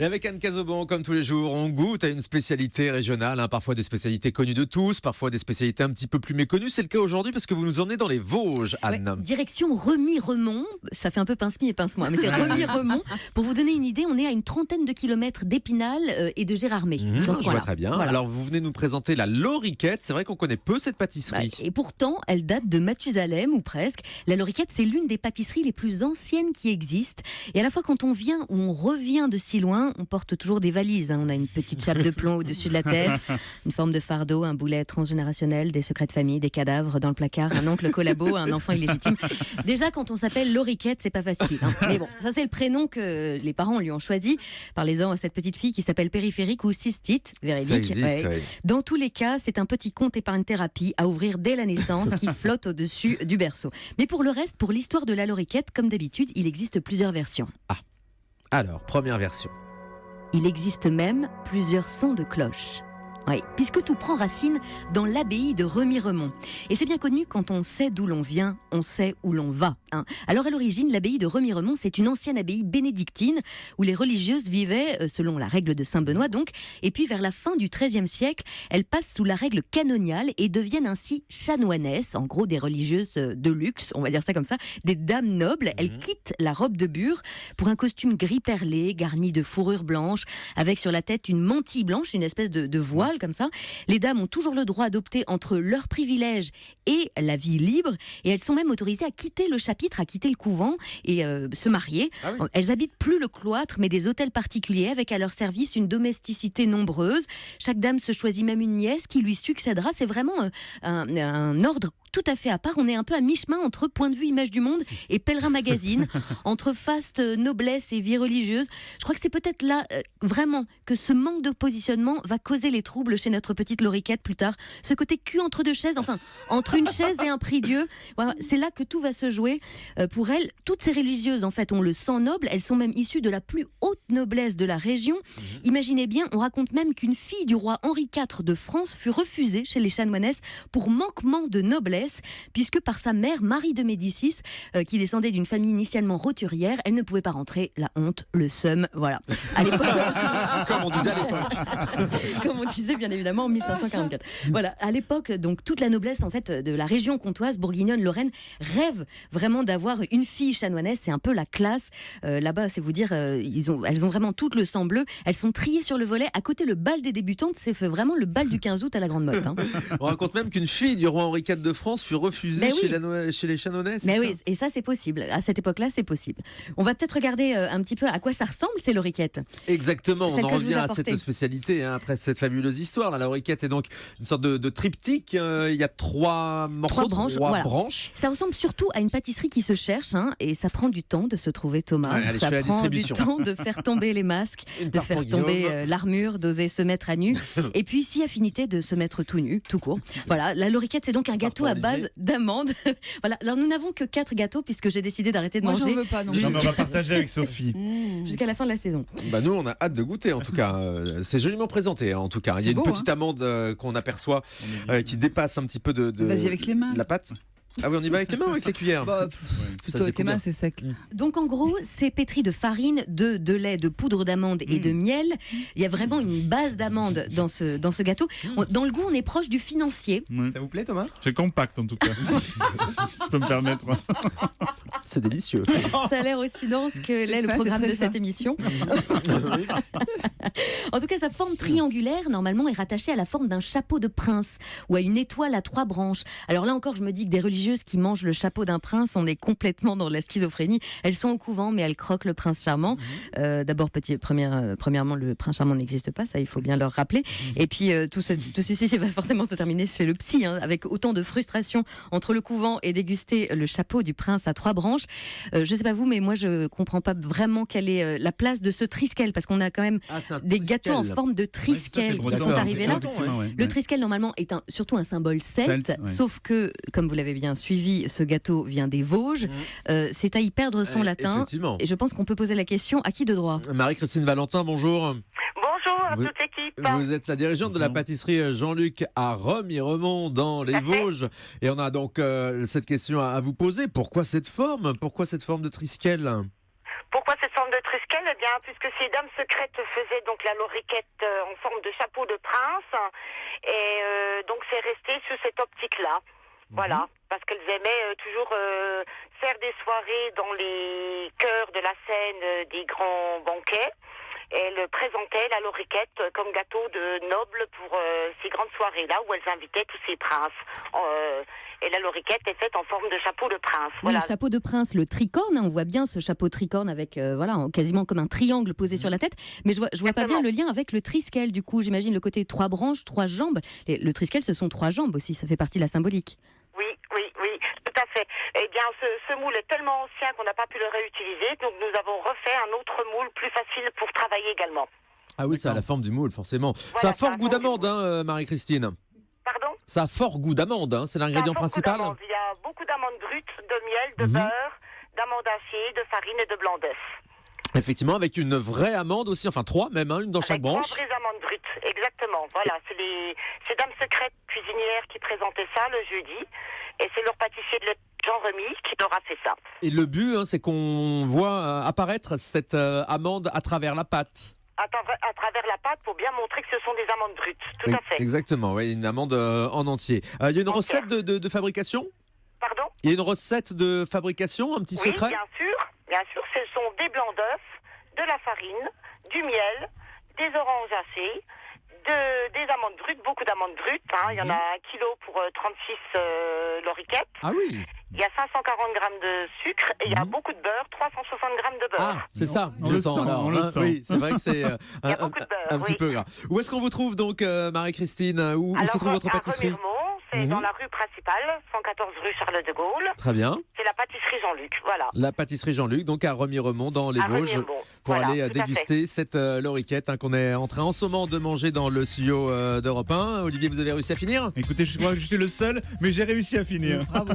Et avec Anne Cazobon, comme tous les jours, on goûte à une spécialité régionale, parfois des spécialités connues de tous, parfois des spécialités un petit peu plus méconnues. C'est le cas aujourd'hui parce que vous nous emmenez dans les Vosges, Anne. Ouais, direction Remiremont, ça fait un peu pince-mi et pince-moi, mais c'est Remiremont. Pour vous donner une idée, on est à une trentaine de kilomètres d'Épinal et de Gérardmer. Je vois très bien. Voilà. Alors vous venez nous présenter la Loriquette. C'est vrai qu'on connaît peu cette pâtisserie. Et pourtant, elle date de Mathusalem ou presque. La Loriquette, c'est l'une des pâtisseries les plus anciennes qui existent. Et à la fois, quand on vient ou on revient de si loin, on porte toujours des valises. On a une petite chape de plomb au-dessus de la tête, une forme de fardeau, un boulet transgénérationnel, des secrets de famille, des cadavres dans le placard, un oncle collabo, un enfant illégitime. Déjà, quand on s'appelle Loriquette, c'est pas facile. Mais bon, ça c'est le prénom que les parents lui ont choisi. Parlez-en à cette petite fille qui s'appelle Périphérique ou Cystite, véridique. Ça existe, ouais. Dans tous les cas, c'est un petit compte épargne-thérapie à ouvrir dès la naissance qui flotte au-dessus du berceau. Mais pour le reste, pour l'histoire de la Loriquette, comme d'habitude, il existe plusieurs versions. Alors, première version. Il existe même plusieurs sons de cloche. Oui, puisque tout prend racine dans l'abbaye de Remiremont. Et c'est bien connu, quand on sait d'où l'on vient, on sait où l'on va. Alors à l'origine, l'abbaye de Remiremont, c'est une ancienne abbaye bénédictine où les religieuses vivaient selon la règle de Saint-Benoît donc. Et puis vers la fin du XIIIe siècle, elles passent sous la règle canoniale et deviennent ainsi chanoinesses, en gros des religieuses de luxe, on va dire ça comme ça, des dames nobles. Elles quittent la robe de bure pour un costume gris perlé, garni de fourrure blanche, avec sur la tête une mantille blanche, une espèce de voile comme ça. Les dames ont toujours le droit d'opter entre leurs privilèges et la vie libre, et elles sont même autorisées à quitter le chapitre, à quitter le couvent et se marier. Ah oui. Elles habitent plus le cloître, mais des hôtels particuliers avec à leur service une domesticité nombreuse. Chaque dame se choisit même une nièce qui lui succédera. C'est vraiment un ordre tout à fait à part. On est un peu à mi-chemin entre Point de vue Image du Monde et Pèlerin Magazine, entre faste noblesse et vie religieuse. Je crois que c'est peut-être là vraiment que ce manque de positionnement va causer les troubles chez notre petite Loriquette plus tard. Ce côté cul entre deux chaises, enfin entre une chaise et un prie-dieu. Voilà, c'est là que tout va se jouer. Pour elles, toutes ces religieuses en fait ont le sang noble. Elles sont même issues de la plus haute noblesse de la région. Imaginez bien, on raconte même qu'une fille du roi Henri IV de France fut refusée chez les chanoinesses pour manquement de noblesse, puisque par sa mère Marie de Médicis, qui descendait d'une famille initialement roturière, elle ne pouvait pas rentrer. La honte, le seum, voilà. À l'époque, comme on disait à l'époque. Comme on disait bien évidemment en 1544. Voilà, à l'époque, donc toute la noblesse en fait de la région comtoise, bourguignonne, Lorraine, rêve vraiment d'avoir une fille chanoinesse. C'est un peu la classe. Là-bas, c'est vous dire, elles ont vraiment tout le sang bleu. Elles sont triées sur le volet. À côté, le bal des débutantes, c'est vraiment le bal du 15 août à la Grande Motte. On raconte même qu'une fille du roi Henri IV de France fut refusée chez les chanoinesses. Mais oui, et ça c'est possible. À cette époque-là, c'est possible. On va peut-être regarder un petit peu à quoi ça ressemble ces Loriquettes. Exactement, on en revient à cette spécialité après cette fabuleuse histoire. La Loriquette est donc une sorte de triptyque. Il y a trois morceaux, trois branches. Ça ressemble surtout à une pâtisserie qui se cherche, et ça prend du temps de se trouver, Thomas. Ça prend du temps de faire tomber les masques, de faire tomber l'armure, d'oser se mettre à nu. Et puis, si affinité de se mettre tout nu, tout court. Voilà, la Loriquette, c'est donc un gâteau à base d'amandes. Voilà. Alors nous n'avons que 4 gâteaux puisque j'ai décidé d'arrêter de manger. Moi j'en veux pas. Non, on va partager avec Sophie. Jusqu'à la fin de la saison. Bah nous on a hâte de goûter en tout cas. C'est joliment présenté en tout cas. Il y a une petite amande qu'on aperçoit qui dépasse un petit peu de Vas-y avec les mains. La pâte. Ah oui, on y va avec les mains ou avec les cuillères? Plutôt avec les mains, c'est sec. Donc en gros, c'est pétri de farine, de lait, de poudre d'amande et de miel. Il y a vraiment une base d'amande dans ce gâteau. Dans le goût, on est proche du financier. Ça vous plaît, Thomas? C'est compact en tout cas. Si je peux me permettre. C'est délicieux. Ça a l'air aussi dense que l'est le programme de cette émission. En tout cas, sa forme triangulaire, normalement, est rattachée à la forme d'un chapeau de prince ou à une étoile à 3 branches. Alors là encore, je me dis que des religieuses qui mangent le chapeau d'un prince, on est complètement dans la schizophrénie. Elles sont au couvent, mais elles croquent le prince charmant. D'abord, premièrement, le prince charmant n'existe pas, ça il faut bien leur rappeler. Et puis, tout ceci va forcément se terminer chez le psy, avec autant de frustration entre le couvent et déguster le chapeau du prince à 3 branches. Je sais pas vous, mais moi je comprends pas vraiment quelle est la place de ce triskel, parce qu'on a quand même des gâteaux en forme de triskel qui sont arrivés là. Le triskel normalement est surtout un symbole celte, sauf que, comme vous l'avez bien suivi, ce gâteau vient des Vosges. C'est à y perdre son latin. Et je pense qu'on peut poser la question à qui de droit? Marie-Christine Valentin, bonjour. Bonjour à toute l'équipe. Vous êtes la dirigeante de la pâtisserie Jean-Luc à Remiremont dans les Vosges. Et on a donc cette question à vous poser. Pourquoi cette forme de triskel? Pourquoi cette forme de triskel? Eh bien, bien, puisque ces dames secrètes faisaient donc la loriquette en forme de chapeau de prince, et donc c'est resté sous cette optique-là. Voilà, parce qu'elles aimaient toujours faire des soirées dans les chœurs de la scène des grands banquets. Elles présentaient la loriquette comme gâteau de noble pour ces grandes soirées-là où elles invitaient tous ces princes. Et la loriquette est faite en forme de chapeau de prince. Oui, Voilà. chapeau de prince, le tricorne, hein, on voit bien ce chapeau tricorne avec quasiment comme un triangle posé sur la tête. Mais je vois pas bien le lien avec le triskel, du coup. J'imagine le côté 3 branches, 3 jambes. Le triskel, ce sont 3 jambes aussi, ça fait partie de la symbolique. Oui, tout à fait. Eh bien, ce moule est tellement ancien qu'on n'a pas pu le réutiliser, donc nous avons refait un autre moule plus facile pour travailler également. Ah oui, ça a la forme du moule, forcément. Voilà, ça a fort ça a goût la forme d'amande, du hein, Marie-Christine. Pardon ? Ça a fort goût d'amande, hein, c'est l'ingrédient Ça a beaucoup principal. d'amandes. Il y a beaucoup d'amandes brutes, de miel, de beurre, d'amandes hachées, de farine et de blanc d'œuf. Effectivement, avec une vraie amande aussi, enfin 3 même, hein, une dans chaque Avec branche. 3 vraies amandes brutes, exactement. Voilà, c'est ces dames secrètes cuisinières qui présentaient ça le jeudi. Et c'est leur pâtissier de Jean-Remy qui leur a fait ça. Et le but, hein, c'est qu'on voit apparaître cette amande à travers la pâte. À travers la pâte pour bien montrer que ce sont des amandes brutes. Tout Oui, à fait. exactement, oui, une amande en entier. Il y a une recette de fabrication ? Pardon ? Il y a une recette de fabrication, un petit Oui, secret ? bien sûr. Ce sont des blancs d'œufs, de la farine, du miel, des oranges hachées, des amandes brutes, beaucoup d'amandes brutes. Hein. Il y en a 1 kilo pour 36 loriquettes. Ah oui. Il y a 540 grammes de sucre et il y a beaucoup de beurre, 360 grammes de beurre. Ah, c'est ça, On je le sens sent, alors, on le hein. sent. Oui, c'est vrai que c'est Il y a beaucoup de beurre, un petit oui. peu gras. Où est-ce qu'on vous trouve donc, Marie-Christine ? Où se trouve votre pâtisserie ? À Remiremont, c'est dans la rue principale, 114 rue Charles de Gaulle. Très bien. C'est la pâtisserie Jean-Luc, voilà. La pâtisserie Jean-Luc, donc à Remiremont dans les À Vosges, Remiremont, pour voilà, aller tout à déguster cette loriquette qu'on est en train en ce moment de manger dans le studio d'Europe 1. Olivier, vous avez réussi à finir ? Écoutez, je crois que je suis le seul, mais j'ai réussi à finir. Bravo.